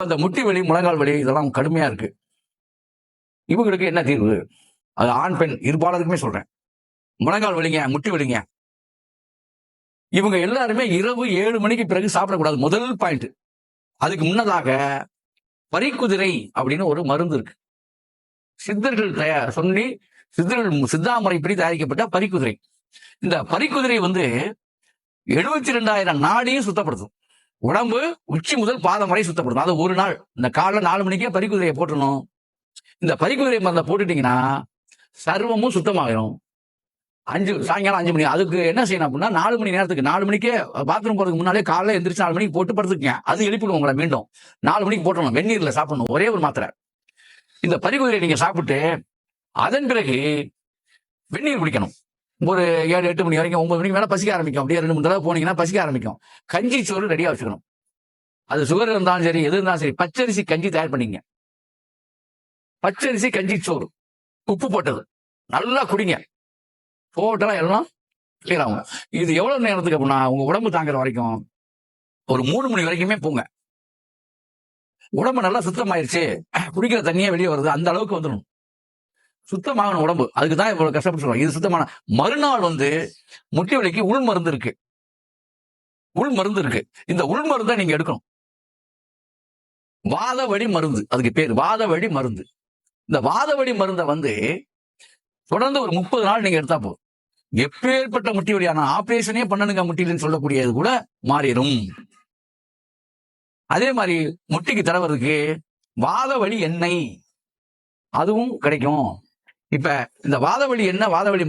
அந்த முட்டி வலி, முழங்கால் வலி இதெல்லாம் கடுமையா இருக்கு. இவங்களுக்கு என்ன தீர்வு? அது ஆண், பெண் இருபாலருக்குமே சொல்றேன். முழங்கால் வலிங்க, முட்டி வலிங்க. இவங்க எல்லாருமே இரவு 7 மணிக்கு பிறகு சாப்பிடக்கூடாது. முதல் பாயிண்ட். அதுக்கு முன்னதாக பரிக்குதிரை அப்படின்னு ஒரு மருந்து இருக்கு. சித்தர்கள் சொல்லி சித்தா முறைப்படி தயாரிக்கப்பட்ட பரிக்குதிரை. இந்த பரிக்குதிரை 72,000 நாடியும் சுத்தப்படுத்தும். உடம்பு உச்சி முதல் பாதம் வரை சுத்தப்படுத்தும். அது ஒரு நாள் இந்த காலைல 4 மணிக்கே பரிக்குதிரையை போட்டணும். இந்த பரிக்குதிரை மருந்தை போட்டுட்டீங்கன்னா சர்வமும் சுத்தமாயிரும். சாயங்காலம் 5 மணி. அதுக்கு என்ன செய்யணும் அப்படின்னா 4 மணி நேரத்துக்கு 4 மணிக்கே பாத்ரூம் போறதுக்கு முன்னாலே காலைல எந்திரிச்சு 4 மணிக்கு போட்டு படுத்துக்கங்க. அது எழுப்பிடும் உங்களை. மீண்டும் 4 மணிக்கு போட்டணும். வெந்நீர்ல சாப்பிடணும். ஒரே ஒரு மாத்திரை. இந்த பரிக்குதிரை நீங்க சாப்பிட்டு அதன் பிறகு வெந்நீர் குடிக்கணும். ஒரு 7, 8 மணி வரைக்கும் 9 மணிக்கு மேல பசிக்க ஆரம்பிக்கும். அப்படியே 2, 3 தடவை போனீங்கன்னா பசிக்க ஆரம்பிக்கும். கஞ்சி சோறு ரெடியா வச்சுக்கணும். அது சுகர் இருந்தாலும் சரி, எது இருந்தாலும் சரி, பச்சரிசி கஞ்சி தயார் பண்ணீங்க. பச்சரிசி கஞ்சி சோறு உப்பு போட்டது நல்லா குடிங்க. போட்டா எல்லாம் கிளியர் ஆகும். இது எவ்வளவு நேரத்துக்கு அப்படின்னா உங்க உடம்பு தாங்குற வரைக்கும் ஒரு 3 மணி வரைக்குமே போங்க. உடம்பு நல்லா சுத்தமாயிருச்சு, குடிக்கிற தண்ணியே வெளியே வருது, அந்த அளவுக்கு வந்துடும். சுத்தமாகணும் உடம்பு. அதுக்கு தான் இவ்வளவு கஷ்டப்பட்டு சொல்றோம். இது சுத்தமான மறுநாள் முட்டி வலிக்கு உள் மருந்து இருக்கு. உள் மருந்து இருக்கு. இந்த உள் மருந்தை நீங்க எடுக்கணும். வாத வழி மருந்து, அதுக்கு பேர் வாத வழி மருந்து. இந்த வாத வழி மருந்தை தொடர்ந்து ஒரு 30 நாள் நீங்க எடுத்தா போதும். எப்பேற்பட்ட முட்டி வலியான ஆபரேஷனே பண்ணணுங்க முட்டின்னு சொல்லக்கூடியது கூட மாறிடும். அதே மாதிரி முட்டிக்கு தடவறதுக்கு வாத வழி எண்ணெய் அதுவும் கிடைக்கும். இப்ப இந்த வாத வலி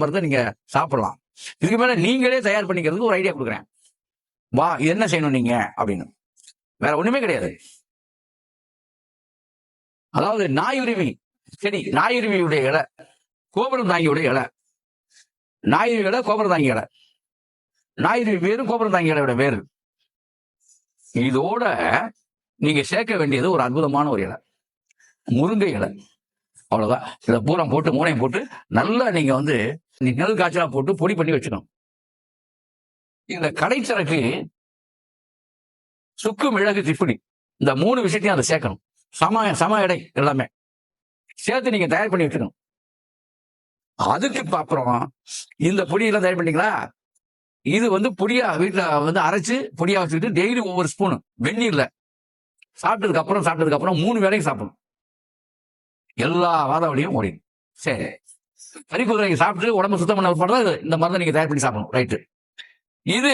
மருந்தை நீங்க சாப்பிடலாம். இதுக்கு மேல நீங்களே தயார் பண்ணிக்கிறதுக்கு ஒரு ஐடியா கொடுக்குறேன். இது என்ன செய்யணும் நீங்க அப்படின்னு. வேற ஒண்ணுமே கிடையாது. அதாவது நாயுருவி செடி, நாயுருவியுடைய இலை, கோபுரம் தாங்கியுடைய இலை, நாயுருவி இலை, கோபுரம் தாங்கி இலை, நாயுருவி வேறு, கோபுரம் தாங்கி இலையோட வேறு. இதோட நீங்க சேர்க்க வேண்டியது ஒரு அற்புதமான ஒரு இலை, முருங்கை இலை. அவ்வளவுதான். இதை பூரா போட்டு மூணையும் போட்டு நல்லா நீங்க நெல் காய்ச்சலா போட்டு பொடி பண்ணி வச்சுக்கணும். இந்த கடைச்சரக்கு சுக்கு, மிளகு, திப்பிலி இந்த 3 விஷயத்தையும் அதை சேர்க்கணும். சம எடை எல்லாமே சேர்த்து நீங்க தயார் பண்ணி வச்சுக்கணும். அதுக்கு அப்புறம் இந்த பொடியெல்லாம் தயார் பண்ணீங்களா, இது பொடியா வீட்டுல அரைச்சு பொடியா வச்சுக்கிட்டு டெய்லி ஒவ்வொரு ஸ்பூனு வெந்நீர்ல சாப்பிட்டதுக்கு அப்புறம் 3 வேளையும் சாப்பிடணும். எல்லா வாத வலியும் ஓடிடும். சரி, பரிக்குதிரை சாப்பிட்டு உடம்பு சுத்தம் பண்ண உட்பட இந்த மருந்தை நீங்க தயார் பண்ணி சாப்பிடணும். ரைட்டு. இது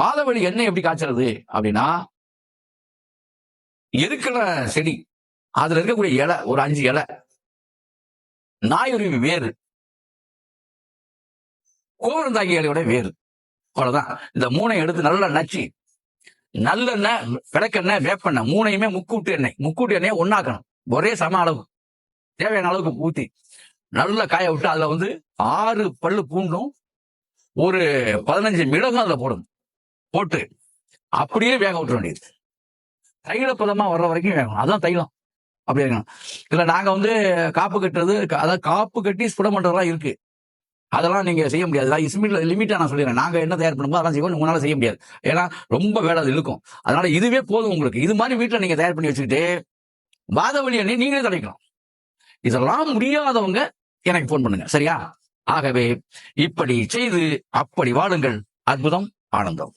வாத வலி என்ன எப்படி காய்ச்சறது அப்படின்னா, இருக்கிற செடி அதுல இருக்கக்கூடிய இலை ஒரு 5 இலை, நாயுருவி வேறு, கோவரந்தாங்கி இலையோட வேறு. அவ்வளவுதான். இந்த 3ஐயும் எடுத்து நல்லா நச்சு நல்லெண்ணெய், விளக்கெண்ணெய், வேப்பெண்ணெய் 3ஐயுமே முக்கூட்டு எண்ணெயை ஒன்னாக்கணும். ஒரே சம அளவு தேவையான அளவுக்கு ஊத்தி நல்லா காய விட்டு அதுல 6 பல்லு பூண்டும் ஒரு 15 மிளகும் அதுல போடணும். போட்டு அப்படியே வேக விட்டுற வேண்டியது. தைலப்பதமா வர்ற வரைக்கும் வேகணும். அதான் தைலம். அப்படி இருக்கணும். இல்ல நாங்க காப்பு கட்டுறது, அதாவது காப்பு கட்டி சுடம் பண்றதெல்லாம் இருக்கு. அதெல்லாம் நீங்க செய்ய முடியாது. லிமிட்டா நான் சொல்லிடுறேன். நாங்க என்ன தயார் பண்ணும்போது அதெல்லாம் செய்வோம். உங்களால செய்ய முடியாது. ஏன்னா ரொம்ப வேலை அது இழுக்கும். அதனால இதுவே போதும் உங்களுக்கு. இது மாதிரி வீட்டுல நீங்க தயார் பண்ணி வச்சுக்கிட்டு வாத வலி எண்ணெய் நீங்களே தடைக்கலாம். இதெல்லாம் முடியாதவங்க எனக்கு போன் பண்ணுங்க. சரியா? ஆகவே இப்படி செய்து அப்படி வாழுங்கள். அற்புதம், ஆனந்தம்.